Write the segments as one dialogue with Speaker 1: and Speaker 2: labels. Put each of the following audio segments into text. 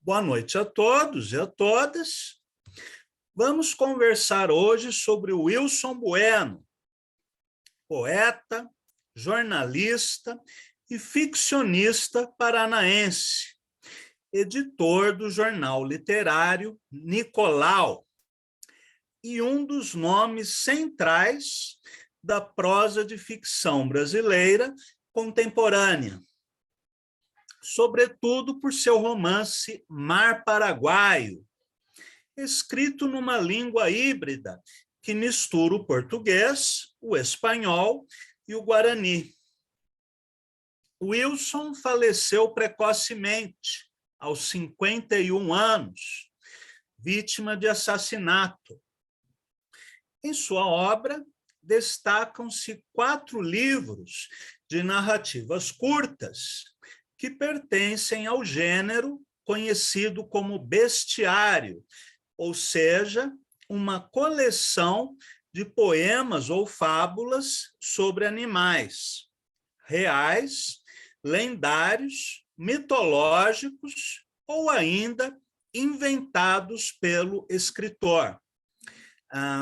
Speaker 1: Boa noite a todos e a todas. Vamos conversar hoje sobre o Wilson Bueno, poeta, jornalista e ficcionista paranaense, editor do jornal literário Nicolau e um dos nomes centrais da prosa de ficção brasileira contemporânea, sobretudo por seu romance Mar Paraguaio, escrito numa língua híbrida que mistura o português, o espanhol e o guarani. Wilson faleceu precocemente, aos 51 anos, vítima de assassinato. Em sua obra, destacam-se 4 livros de narrativas curtas, que pertencem ao gênero conhecido como bestiário, ou seja, uma coleção de poemas ou fábulas sobre animais, reais, lendários, mitológicos ou ainda inventados pelo escritor,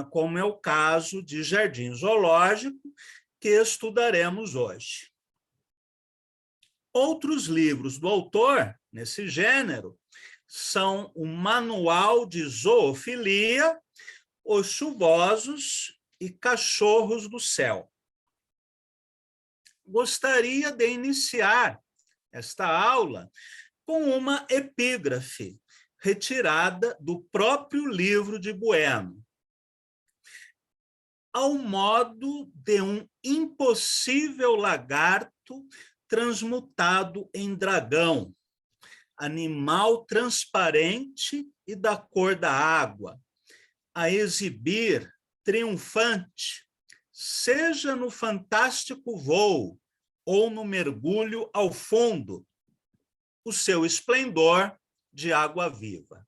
Speaker 1: como é o caso de Jardim Zoológico, que estudaremos hoje. Outros livros do autor, nesse gênero, são o Manual de Zoofilia, Os Chuvosos e Cachorros do Céu. Gostaria de iniciar esta aula com uma epígrafe retirada do próprio livro de Bueno. Ao modo de um impossível lagarto transmutado em dragão, animal transparente e da cor da água, a exibir triunfante, seja no fantástico voo ou no mergulho ao fundo, o seu esplendor de água viva.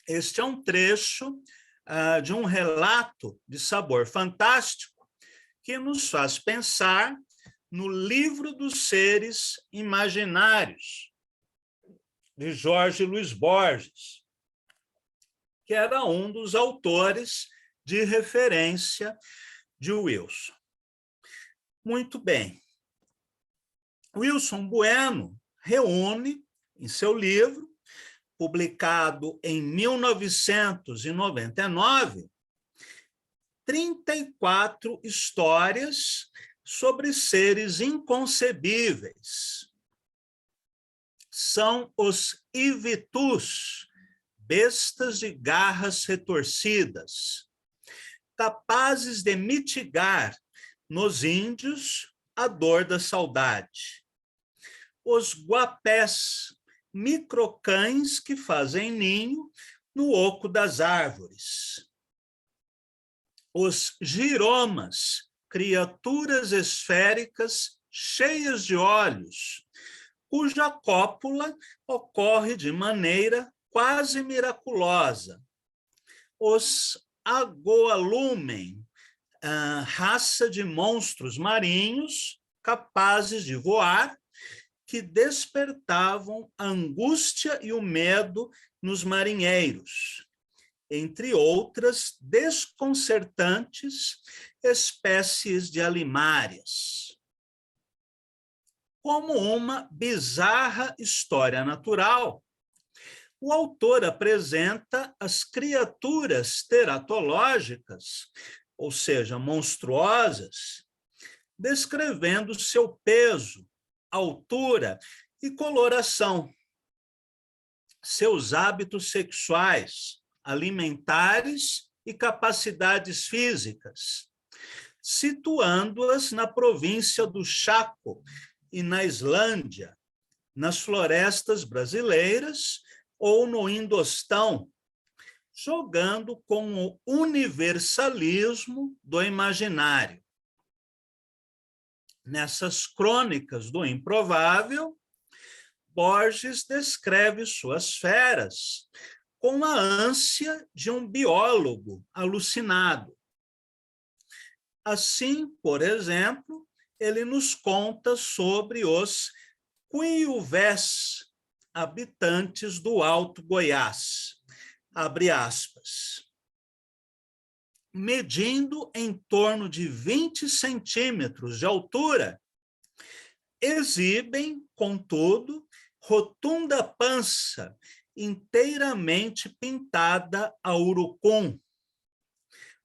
Speaker 1: Este é um trecho de um relato de sabor fantástico que nos faz pensar no Livro dos Seres Imaginários, de Jorge Luiz Borges, que era um dos autores de referência de Wilson. Muito bem. Wilson Bueno reúne, em seu livro, publicado em 1999, 34 histórias sobre seres inconcebíveis. São os Ivitus, bestas de garras retorcidas, capazes de mitigar nos índios a dor da saudade. Os guapés, microcães que fazem ninho no oco das árvores. Os giromas, criaturas esféricas cheias de olhos, cuja cópula ocorre de maneira quase miraculosa. Os agoalumen, raça de monstros marinhos capazes de voar, que despertavam a angústia e o medo nos marinheiros, entre outras desconcertantes espécies de alimárias. Como uma bizarra história natural, o autor apresenta as criaturas teratológicas, ou seja, monstruosas, descrevendo seu peso, altura e coloração, seus hábitos sexuais, alimentares e capacidades físicas, situando-as na província do Chaco e na Islândia, nas florestas brasileiras ou no Indostão, jogando com o universalismo do imaginário. Nessas crônicas do improvável, Borges descreve suas feras com a ânsia de um biólogo alucinado. Assim, por exemplo, ele nos conta sobre os cuiuvés, habitantes do Alto Goiás, abre aspas. Medindo em torno de 20 centímetros de altura, exibem, contudo, rotunda pança inteiramente pintada a urucum.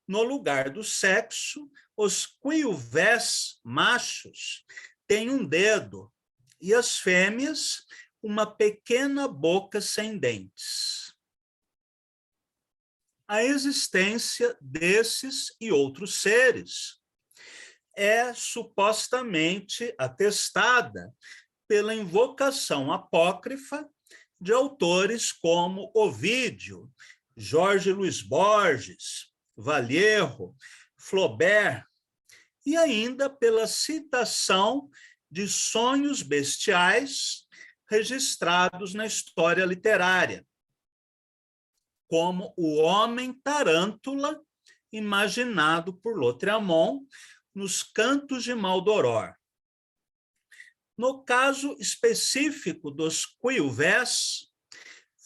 Speaker 1: No lugar do sexo, os cuiuvés machos têm um dedo e as fêmeas uma pequena boca sem dentes. A existência desses e outros seres é supostamente atestada pela invocação apócrifa de autores como Ovídio, Jorge Luiz Borges, Vallejo, Flaubert, e ainda pela citação de sonhos bestiais registrados na história literária, como o homem tarântula imaginado por Lautréamont nos Cantos de Maldoror. No caso específico dos cuiuvés,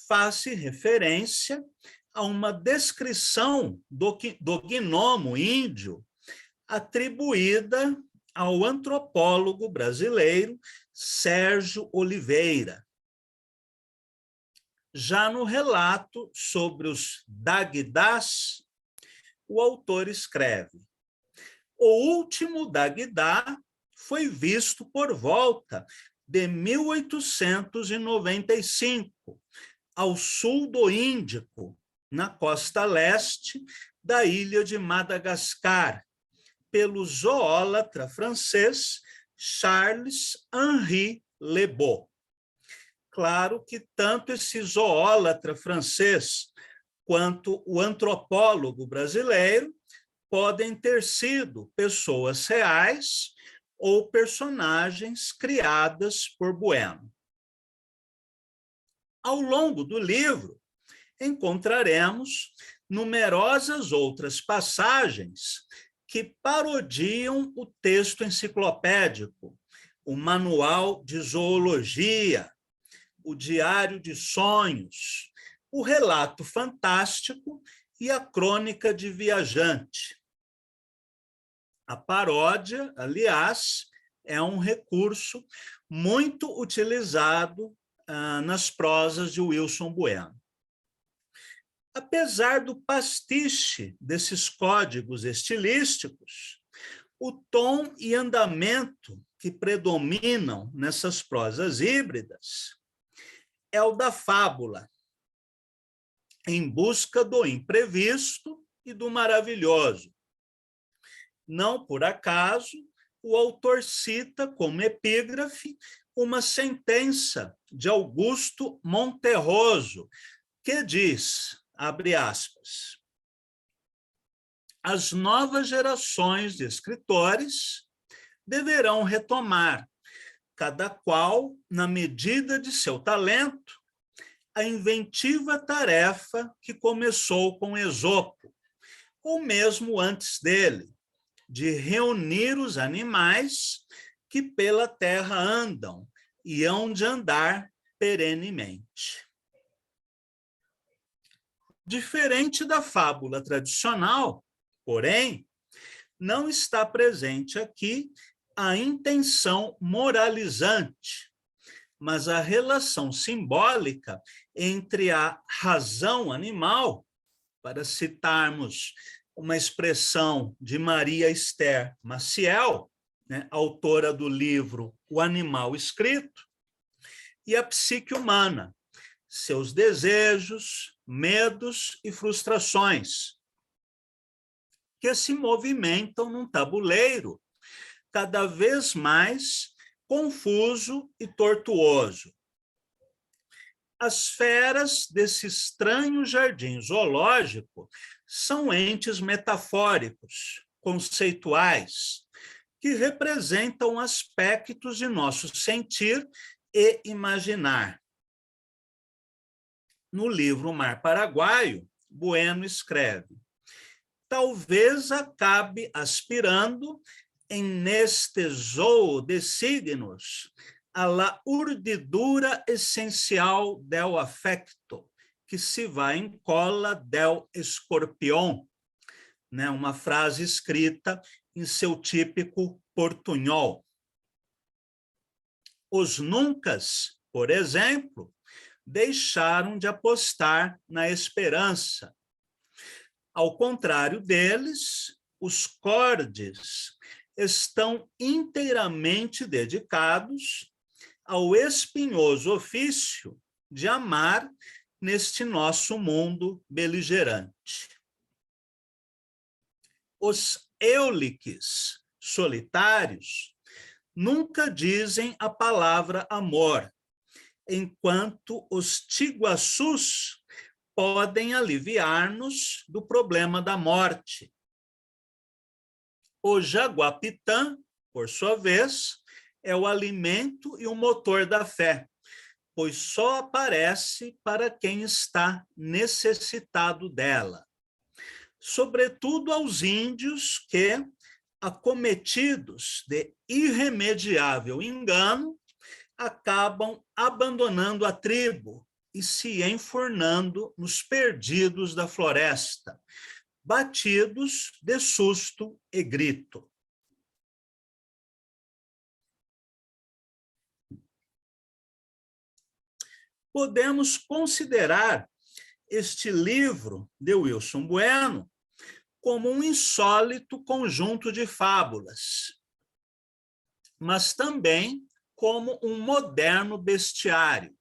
Speaker 1: faz-se referência a uma descrição do gnomo índio atribuída ao antropólogo brasileiro Sérgio Oliveira. Já no relato sobre os Dagdás, o autor escreve: o último Dagdá foi visto por volta de 1895, ao sul do Índico, na costa leste da ilha de Madagascar, pelo zoólatra francês Charles-Henri Lebeau. Claro que tanto esse zoólatra francês quanto o antropólogo brasileiro podem ter sido pessoas reais ou personagens criadas por Bueno. Ao longo do livro, encontraremos numerosas outras passagens que parodiam o texto enciclopédico, o manual de zoologia, o diário de sonhos, o relato fantástico e a crônica de viajante. A paródia, aliás, é um recurso muito utilizado nas prosas de Wilson Bueno. Apesar do pastiche desses códigos estilísticos, o tom e andamento que predominam nessas prosas híbridas é o da fábula, em busca do imprevisto e do maravilhoso. Não por acaso, o autor cita como epígrafe uma sentença de Augusto Monterroso, que diz, abre aspas, as novas gerações de escritores deverão retomar, cada qual, na medida de seu talento, a inventiva tarefa que começou com Esopo, ou mesmo antes dele, de reunir os animais que pela terra andam e hão de andar perenemente. Diferente da fábula tradicional, porém, não está presente aqui a intenção moralizante, mas a relação simbólica entre a razão animal, para citarmos uma expressão de Maria Esther Maciel, né, autora do livro O Animal Escrito, e a psique humana, seus desejos, medos e frustrações, que se movimentam num tabuleiro cada vez mais confuso e tortuoso. As feras desse estranho jardim zoológico são entes metafóricos, conceituais, que representam aspectos de nosso sentir e imaginar. No livro Mar Paraguaio, Bueno escreve: talvez acabe aspirando em neste zoo de signos a la urdidura essencial del afecto, que se vai em cola del escorpião, né? Uma frase escrita em seu típico portunhol. Os nuncas, por exemplo, deixaram de apostar na esperança. Ao contrário deles, os cordes estão inteiramente dedicados ao espinhoso ofício de amar neste nosso mundo beligerante. Os euliques solitários nunca dizem a palavra amor, enquanto os tiguaçus podem aliviar-nos do problema da morte. O jaguapitã, por sua vez, é o alimento e o motor da fé, pois só aparece para quem está necessitado dela. Sobretudo aos índios que, acometidos de irremediável engano, acabam abandonando a tribo e se enfurnando nos perdidos da floresta, batidos de susto e grito. Podemos considerar este livro de Wilson Bueno como um insólito conjunto de fábulas, mas também como um moderno bestiário.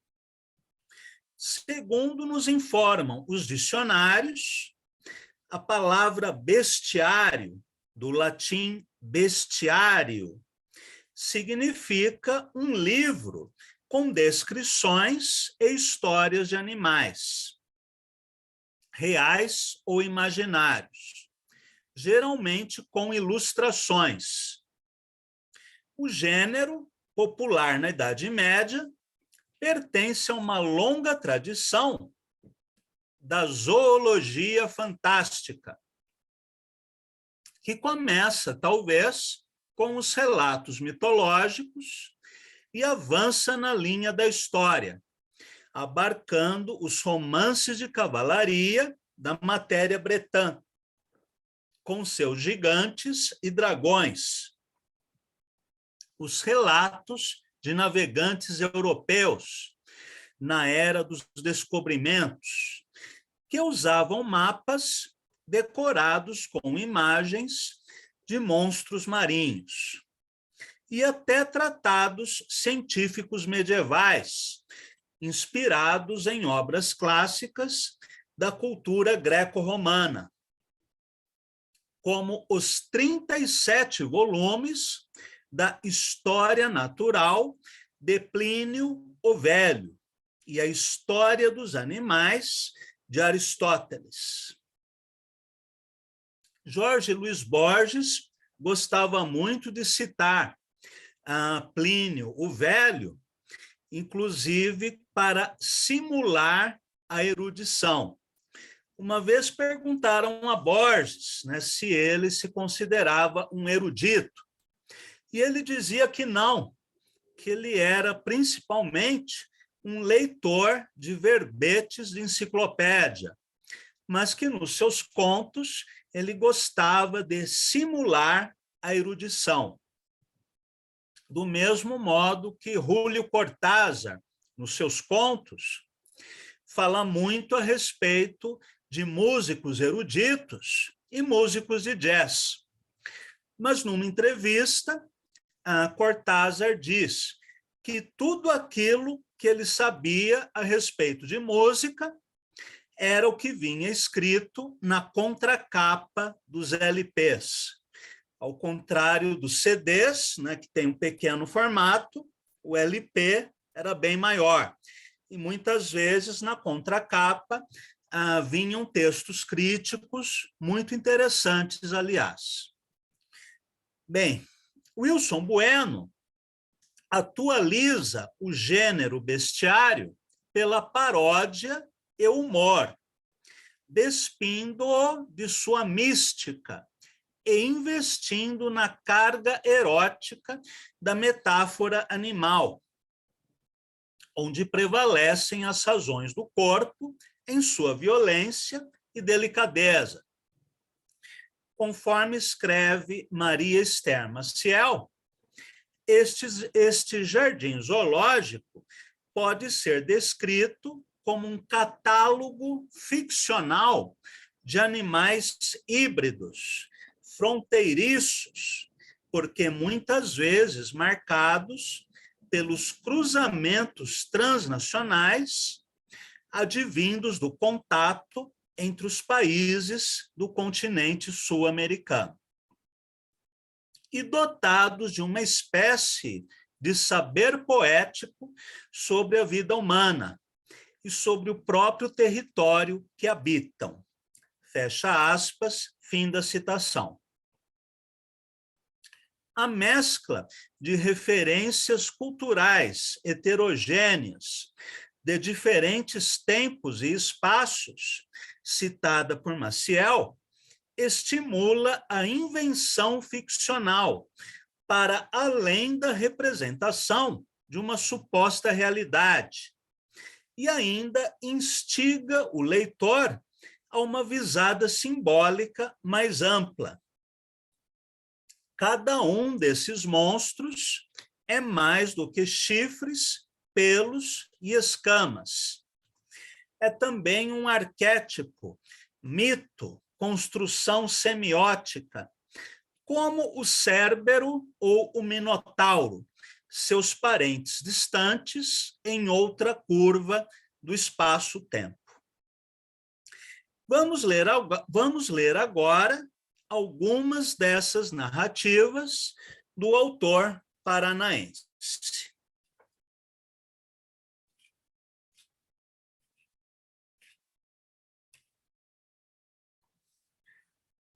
Speaker 1: Segundo nos informam os dicionários, a palavra bestiário, do latim bestiário, significa um livro com descrições e histórias de animais, reais ou imaginários, geralmente com ilustrações. O gênero, popular na Idade Média, pertence a uma longa tradição da zoologia fantástica, que começa, talvez, com os relatos mitológicos e avança na linha da história, abarcando os romances de cavalaria da matéria bretã, com seus gigantes e dragões, os relatos de navegantes europeus na era dos descobrimentos, que usavam mapas decorados com imagens de monstros marinhos, e até tratados científicos medievais, inspirados em obras clássicas da cultura greco-romana, como os 37 volumes da História Natural de Plínio o Velho e a História dos Animais de Aristóteles. Jorge Luiz Borges gostava muito de citar Plínio o Velho, inclusive para simular a erudição. Uma vez perguntaram a Borges, né, se ele se considerava um erudito, e ele dizia que não, que ele era principalmente um leitor de verbetes de enciclopédia, mas que nos seus contos ele gostava de simular a erudição. Do mesmo modo que Júlio Cortázar, nos seus contos, fala muito a respeito de músicos eruditos e músicos de jazz. Mas numa entrevista, Cortázar diz que tudo aquilo que ele sabia a respeito de música era o que vinha escrito na contracapa dos LPs. Ao contrário dos CDs, né, que tem um pequeno formato, o LP era bem maior. E muitas vezes na contracapa vinham textos críticos muito interessantes, aliás. Bem, Wilson Bueno atualiza o gênero bestiário pela paródia e humor, despindo-o de sua mística e investindo na carga erótica da metáfora animal, onde prevalecem as razões do corpo em sua violência e delicadeza. Conforme escreve Maria Esther Maciel, este jardim zoológico pode ser descrito como um catálogo ficcional de animais híbridos, fronteiriços, porque muitas vezes marcados pelos cruzamentos transnacionais advindos do contato entre os países do continente sul-americano e dotados de uma espécie de saber poético sobre a vida humana e sobre o próprio território que habitam. Fecha aspas, fim da citação. A mescla de referências culturais heterogêneas de diferentes tempos e espaços, citada por Maciel, estimula a invenção ficcional para além da representação de uma suposta realidade e ainda instiga o leitor a uma visada simbólica mais ampla. Cada um desses monstros é mais do que chifres, pelos e escamas. É também um arquétipo, mito, construção semiótica, como o Cérbero ou o Minotauro, seus parentes distantes em outra curva do espaço-tempo. Vamos ler agora algumas dessas narrativas do autor paranaense.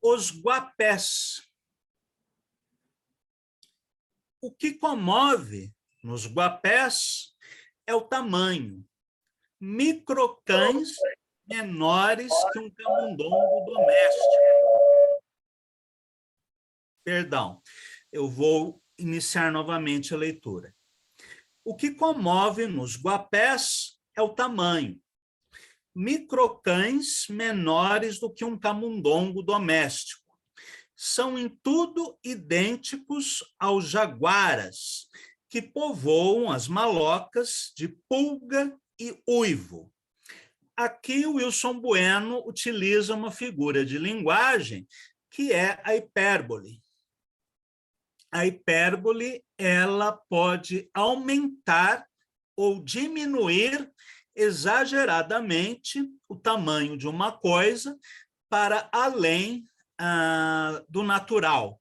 Speaker 1: Os guapés. O que comove nos guapés é o tamanho. Microcães menores que um camundongo doméstico. Perdão, eu vou iniciar novamente a leitura. O que comove nos guapés é o tamanho. Microcães menores do que um camundongo doméstico. São em tudo idênticos aos jaguaras, que povoam as malocas de pulga e uivo. Aqui o Wilson Bueno utiliza uma figura de linguagem que é a hipérbole. A hipérbole, ela pode aumentar ou diminuir exageradamente o tamanho de uma coisa para além do natural.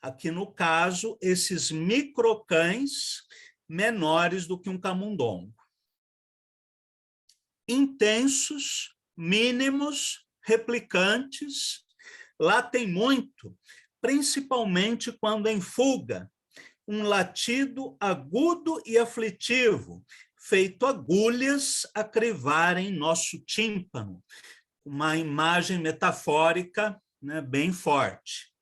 Speaker 1: Aqui, no caso, esses microcães menores do que um camundongo. Intensos, mínimos, replicantes, latem muito, principalmente quando em fuga, um latido agudo e aflitivo, feito agulhas a crivarem nosso tímpano, uma imagem metafórica, né, bem forte.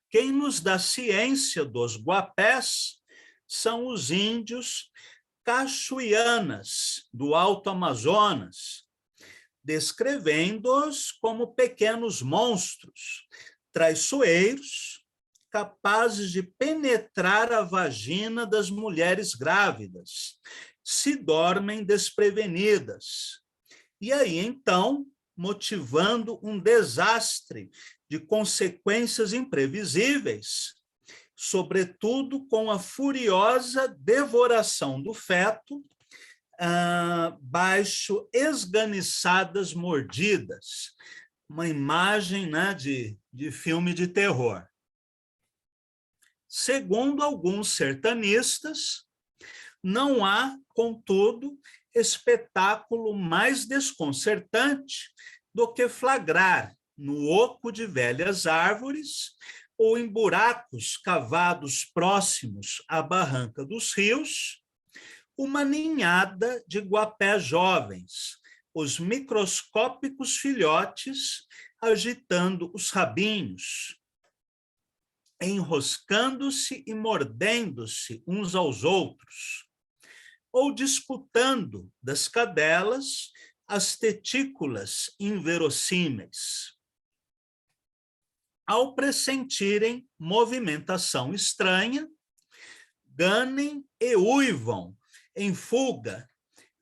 Speaker 1: Quem nos dá ciência dos guapés são os índios cachuianas, do Alto Amazonas, descrevendo-os como pequenos monstros, traiçoeiros, capazes de penetrar a vagina das mulheres grávidas, se dormem desprevenidas. E aí, então, motivando um desastre de consequências imprevisíveis, sobretudo com a furiosa devoração do feto, baixo esganiçadas mordidas, uma imagem, né, de filme de terror. Segundo alguns sertanistas, não há, contudo, espetáculo mais desconcertante do que flagrar no oco de velhas árvores ou em buracos cavados próximos à barranca dos rios, uma ninhada de guapés jovens, os microscópicos filhotes agitando os rabinhos, enroscando-se e mordendo-se uns aos outros. ou disputando das cadelas as tetículas inverossímeis. Ao pressentirem movimentação estranha, ganem e uivam em fuga,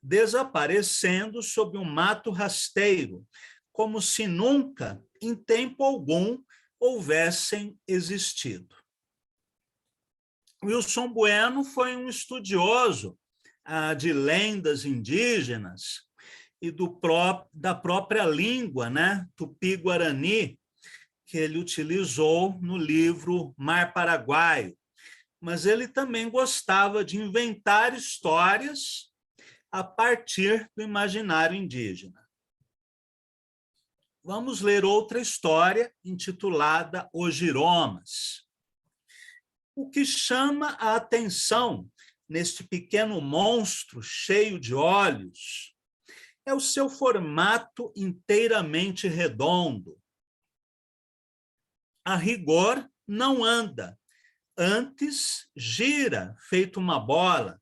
Speaker 1: desaparecendo sob um mato rasteiro, como se nunca, em tempo algum, houvessem existido. Wilson Bueno foi um estudioso de lendas indígenas e da própria língua, né, tupi-guarani, que ele utilizou no livro Mar Paraguaio. Mas ele também gostava de inventar histórias a partir do imaginário indígena. Vamos ler outra história intitulada Os Giromas. O que chama a atenção neste pequeno monstro cheio de olhos é o seu formato inteiramente redondo. A rigor, não anda, antes gira, feito uma bola.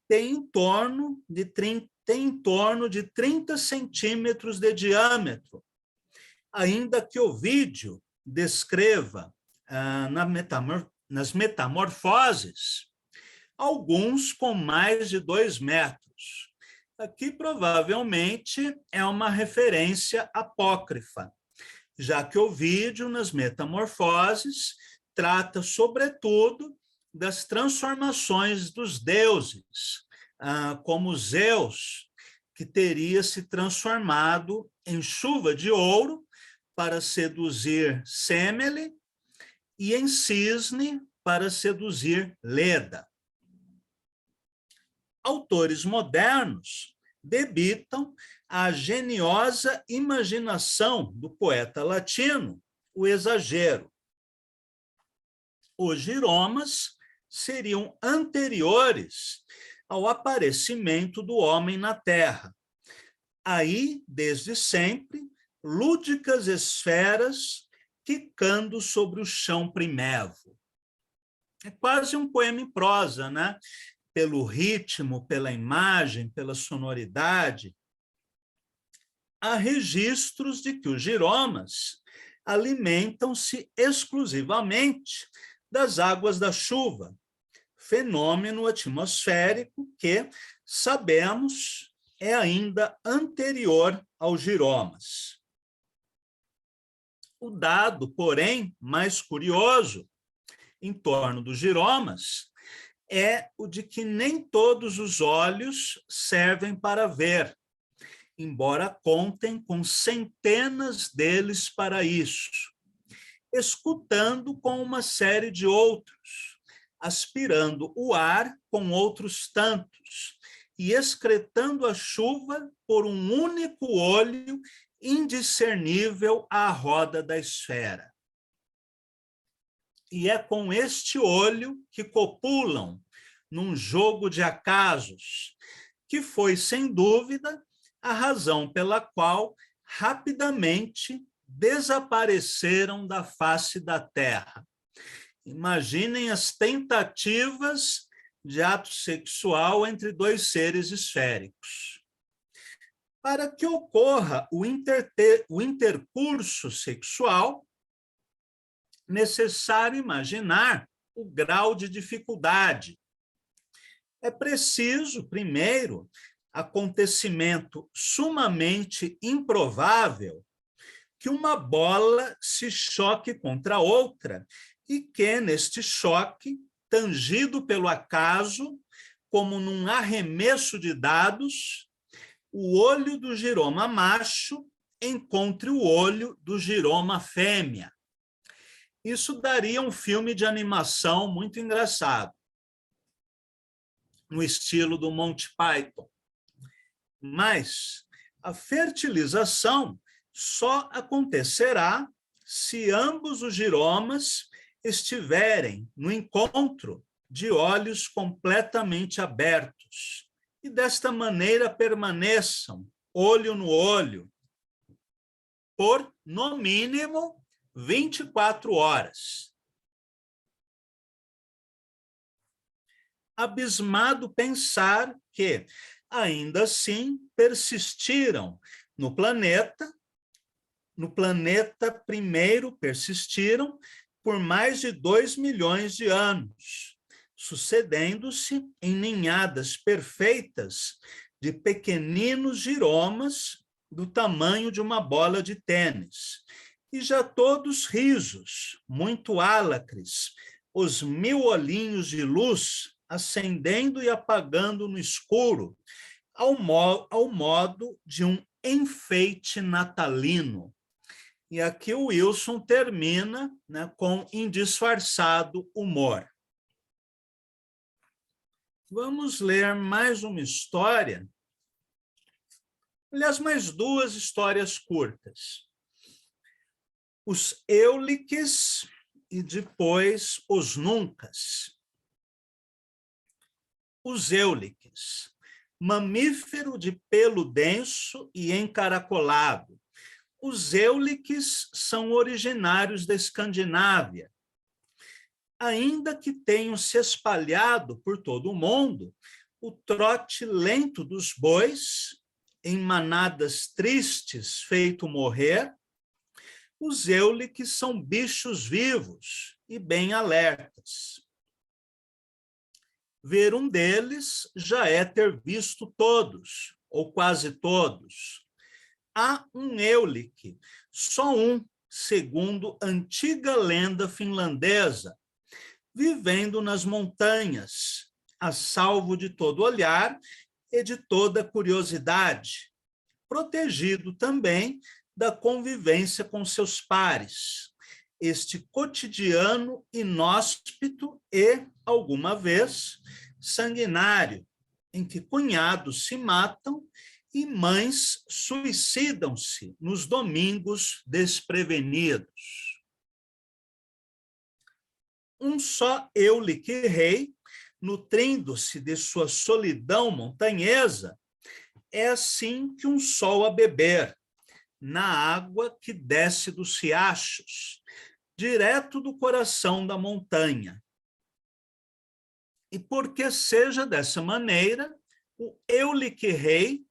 Speaker 1: Tem em torno de 30 centímetros de diâmetro, ainda que Ovídio descreva nas Metamorfoses alguns com mais de 2 metros. Aqui provavelmente é uma referência apócrifa, já que Ovídio, nas Metamorfoses, trata, sobretudo, das transformações dos deuses, como Zeus, que teria se transformado em chuva de ouro para seduzir Semele e em cisne para seduzir Leda. Autores modernos debitam à geniosa imaginação do poeta latino o exagero. Os giromas seriam anteriores ao aparecimento do homem na Terra. Aí, desde sempre, lúdicas esferas quicando sobre o chão primevo. É quase um poema em prosa, né? Pelo ritmo, pela imagem, pela sonoridade. Há registros de que os giromas alimentam-se exclusivamente das águas da chuva, fenômeno atmosférico que, sabemos, é ainda anterior aos giromas. O dado, porém, mais curioso em torno dos giromas é o de que nem todos os olhos servem para ver, embora contem com centenas deles para isso, escutando com uma série de outros, aspirando o ar com outros tantos e excretando a chuva por um único olho indiscernível à roda da esfera. E é com este olho que copulam num jogo de acasos, que foi, sem dúvida, a razão pela qual rapidamente desapareceram da face da Terra. Imaginem as tentativas de ato sexual entre 2 seres esféricos. Para que ocorra o intercurso sexual, necessário imaginar o grau de dificuldade. É preciso, primeiro, acontecimento sumamente improvável, que uma bola se choque contra outra e que, neste choque, tangido pelo acaso, como num arremesso de dados, o olho do giroma macho encontre o olho do giroma fêmea. Isso daria um filme de animação muito engraçado, no estilo do Monty Python. Mas a fertilização só acontecerá se ambos os giromas estiverem no encontro de olhos completamente abertos e desta maneira permaneçam olho no olho por, no mínimo, 24 horas. abismado pensar que, ainda assim, persistiram no planeta primeiro persistiram por mais de 2 milhões de anos, sucedendo-se em ninhadas perfeitas de pequeninos giromas do tamanho de uma bola de tênis, e já todos risos, muito álacres, os 1000 olhinhos de luz acendendo e apagando no escuro, ao modo de um enfeite natalino. E aqui o Wilson termina, né, com indisfarçado humor. Vamos ler mais uma história. Aliás, mais 2 histórias curtas. Os Euliques e depois os Nuncas. Os Euliques, mamífero de pelo denso e encaracolado. Os Euliques são originários da Escandinávia. Ainda que tenham se espalhado por todo o mundo, o trote lento dos bois, em manadas tristes feito morrer, os Euliques são bichos vivos e bem alertas. Ver um deles já é ter visto todos, ou quase todos. Há um Eulique, só um, segundo antiga lenda finlandesa, vivendo nas montanhas, a salvo de todo olhar e de toda curiosidade, protegido também da convivência com seus pares, este cotidiano inóspito e, alguma vez, sanguinário, em que cunhados se matam e mães suicidam-se nos domingos desprevenidos. Um só Eulique rei, nutrindo-se de sua solidão montanhesa, é assim que um sol a beber, na água que desce dos riachos, direto do coração da montanha. E porque seja dessa maneira, o Eulique rei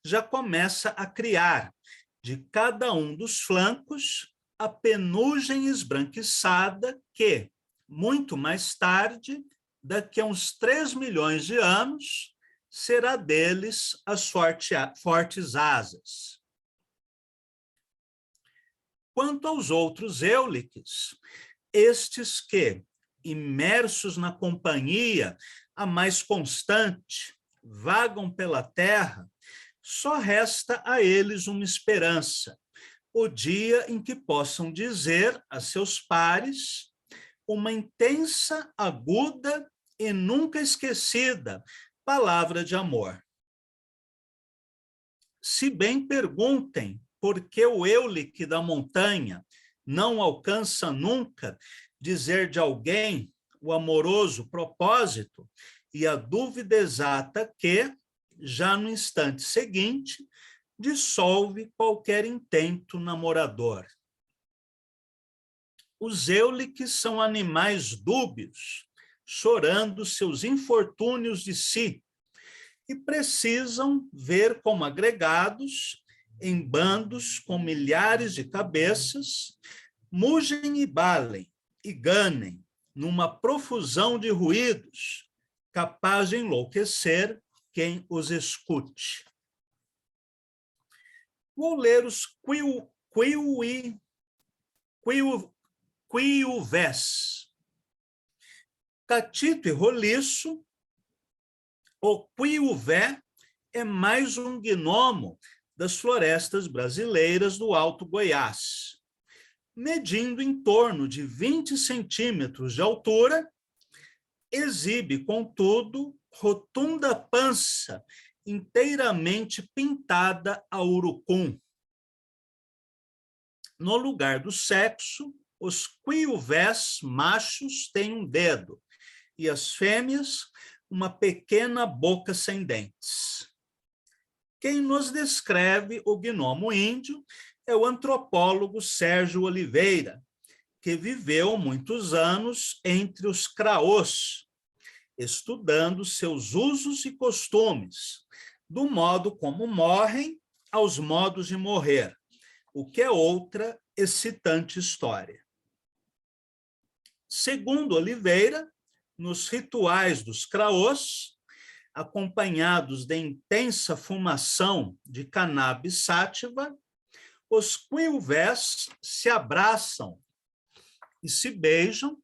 Speaker 1: já começa a criar, de cada um dos flancos, a penugem esbranquiçada que, muito mais tarde, daqui a uns 3 milhões de anos, será deles as fortes asas. Quanto aos outros Euliques, estes que, imersos na companhia a mais constante, vagam pela terra, só resta a eles uma esperança, o dia em que possam dizer a seus pares uma intensa, aguda e nunca esquecida palavra de amor. Se bem perguntem por que o Eulique da montanha não alcança nunca dizer de alguém o amoroso propósito e a dúvida exata que, já no instante seguinte, dissolve qualquer intento namorador. Os Euliques são animais dúbios, chorando seus infortúnios de si, e precisam ver como agregados, em bandos com milhares de cabeças, mugem e balem e ganem numa profusão de ruídos, capaz de enlouquecer quem os escute. Vou ler os Quiuves. Catito e roliço, o quiuvé é mais um gnomo das florestas brasileiras do Alto Goiás. Medindo em torno de 20 centímetros de altura, exibe, contudo, rotunda pança inteiramente pintada a urucum. No lugar do sexo, os quiuvés machos têm um dedo e as fêmeas uma pequena boca sem dentes. Quem nos descreve o gnomo índio é o antropólogo Sérgio Oliveira, que viveu muitos anos entre os craôs estudando seus usos e costumes, do modo como morrem aos modos de morrer, o que é outra excitante história. Segundo Oliveira, nos rituais dos craôs, acompanhados de intensa fumação de cannabis sativa, os quilvés se abraçam e se beijam,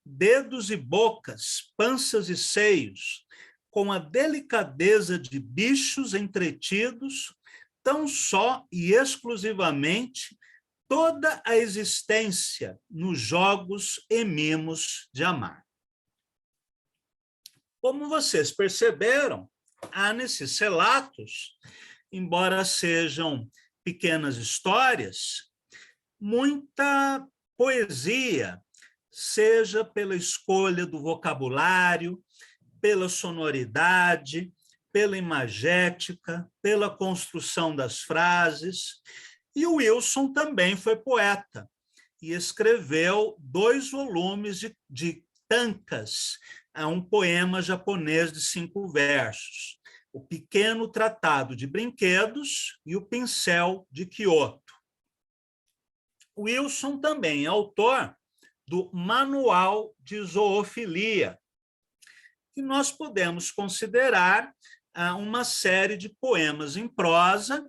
Speaker 1: dedos e bocas, panças e seios, com a delicadeza de bichos entretidos, tão só e exclusivamente toda a existência nos jogos e mimos de amar. Como vocês perceberam, há nesses relatos, embora sejam pequenas histórias, muita poesia, seja pela escolha do vocabulário, pela sonoridade, pela imagética, pela construção das frases. E o Wilson também foi poeta e escreveu 2 volumes de tankas, um poema japonês de 5 versos, O Pequeno Tratado de Brinquedos e O Pincel de Kyoto. Wilson também é autor do Manual de Zoofilia, que nós podemos considerar uma série de poemas em prosa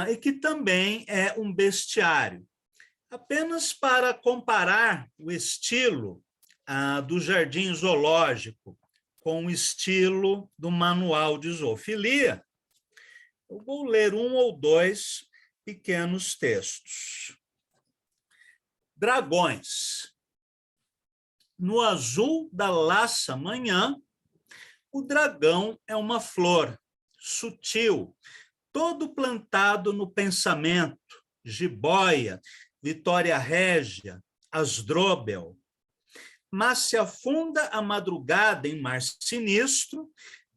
Speaker 1: e que também é um bestiário. Apenas para comparar o estilo do Jardim Zoológico com o estilo do Manual de Zoofilia, eu vou ler 1 ou 2 pequenos textos. Dragões. No azul da laça manhã, o dragão é uma flor, sutil, todo plantado no pensamento, jiboia, Vitória Régia, Asdrúbal. Mas se afunda a madrugada em mar sinistro,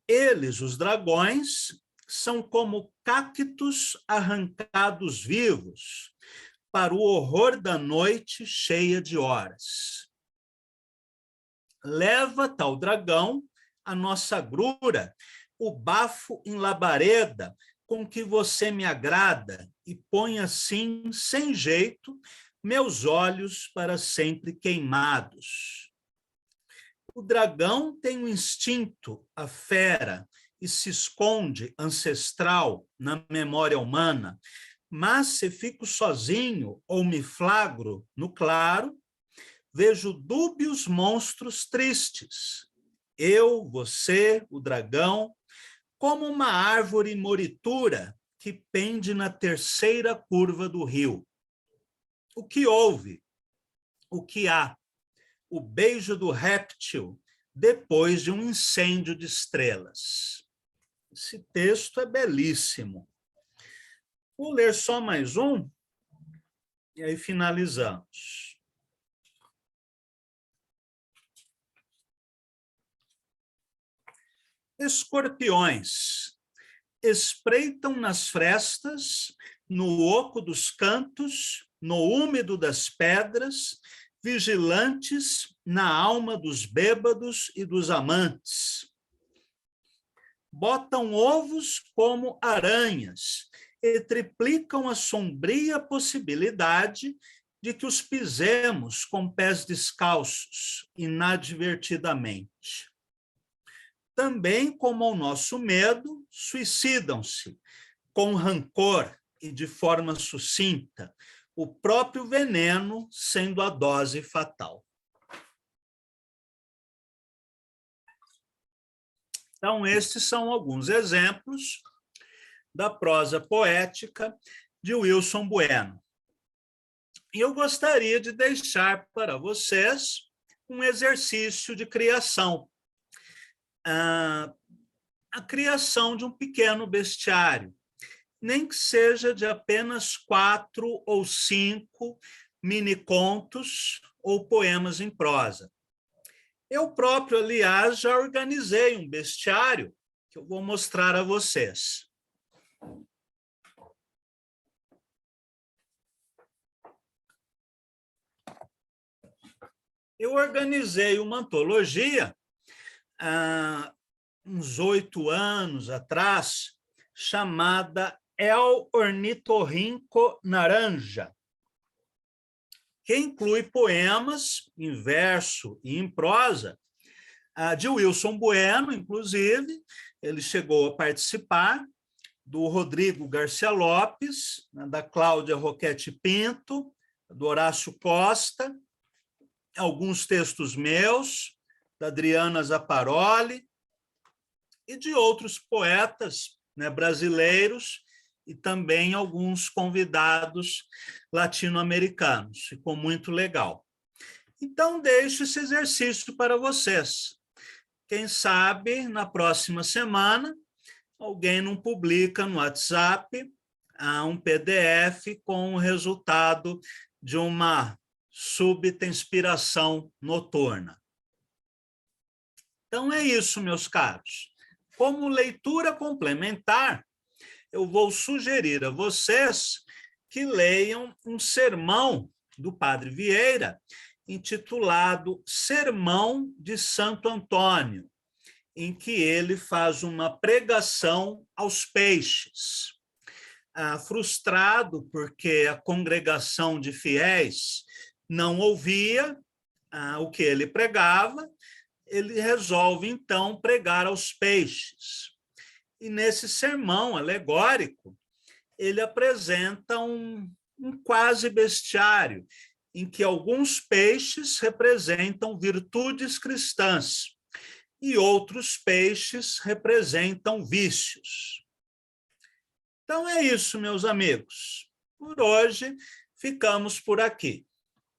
Speaker 1: eles, os dragões, são como cactos arrancados vivos, para o horror da noite cheia de horas. Leva tal dragão a nossa agrura, o bafo em labareda com que você me agrada, e põe assim, sem jeito, meus olhos para sempre queimados. O dragão tem um instinto, a fera, e se esconde, ancestral, na memória humana, mas se fico sozinho ou me flagro no claro, vejo dúbios monstros tristes. Eu, você, o dragão, como uma árvore moritura que pende na terceira curva do rio. O que houve? O que há? O beijo do réptil depois de um incêndio de estrelas. Esse texto é belíssimo. Vou ler só mais um e aí finalizamos. Escorpiões espreitam nas frestas, no oco dos cantos, no úmido das pedras, vigilantes na alma dos bêbados e dos amantes. Botam ovos como aranhas e triplicam a sombria possibilidade de que os pisemos com pés descalços, inadvertidamente. Também, como ao nosso medo, suicidam-se, com rancor e de forma sucinta, o próprio veneno sendo a dose fatal. Então, estes são alguns exemplos da prosa poética de Wilson Bueno. E eu gostaria de deixar para vocês um exercício de criação. A criação de um pequeno bestiário, nem que seja de apenas 4 ou 5 mini-contos ou poemas em prosa. Eu próprio, aliás, já organizei um bestiário que eu vou mostrar a vocês. Eu organizei uma antologia uns 8 anos atrás, chamada El Ornitorrinco Naranja, que inclui poemas em verso e em prosa, de Wilson Bueno, inclusive. Ele chegou a participar, do Rodrigo Garcia Lopes, da Cláudia Roquete Pinto, do Horácio Costa, alguns textos meus, da Adriana Zaparoli, e de outros poetas, né, brasileiros, e também alguns convidados latino-americanos. Ficou muito legal. Então, deixo esse exercício para vocês. Quem sabe, na próxima semana, alguém não publica no WhatsApp um PDF com o resultado de uma súbita inspiração noturna. Então, é isso, meus caros. Como leitura complementar, eu vou sugerir a vocês que leiam um sermão do Padre Vieira, intitulado Sermão de Santo Antônio, em que ele faz uma pregação aos peixes. Frustrado porque a congregação de fiéis não ouvia o que ele pregava, ele resolve, então, pregar aos peixes. E nesse sermão alegórico, ele apresenta um quase bestiário, em que alguns peixes representam virtudes cristãs e outros peixes representam vícios. Então é isso, meus amigos. Por hoje, ficamos por aqui.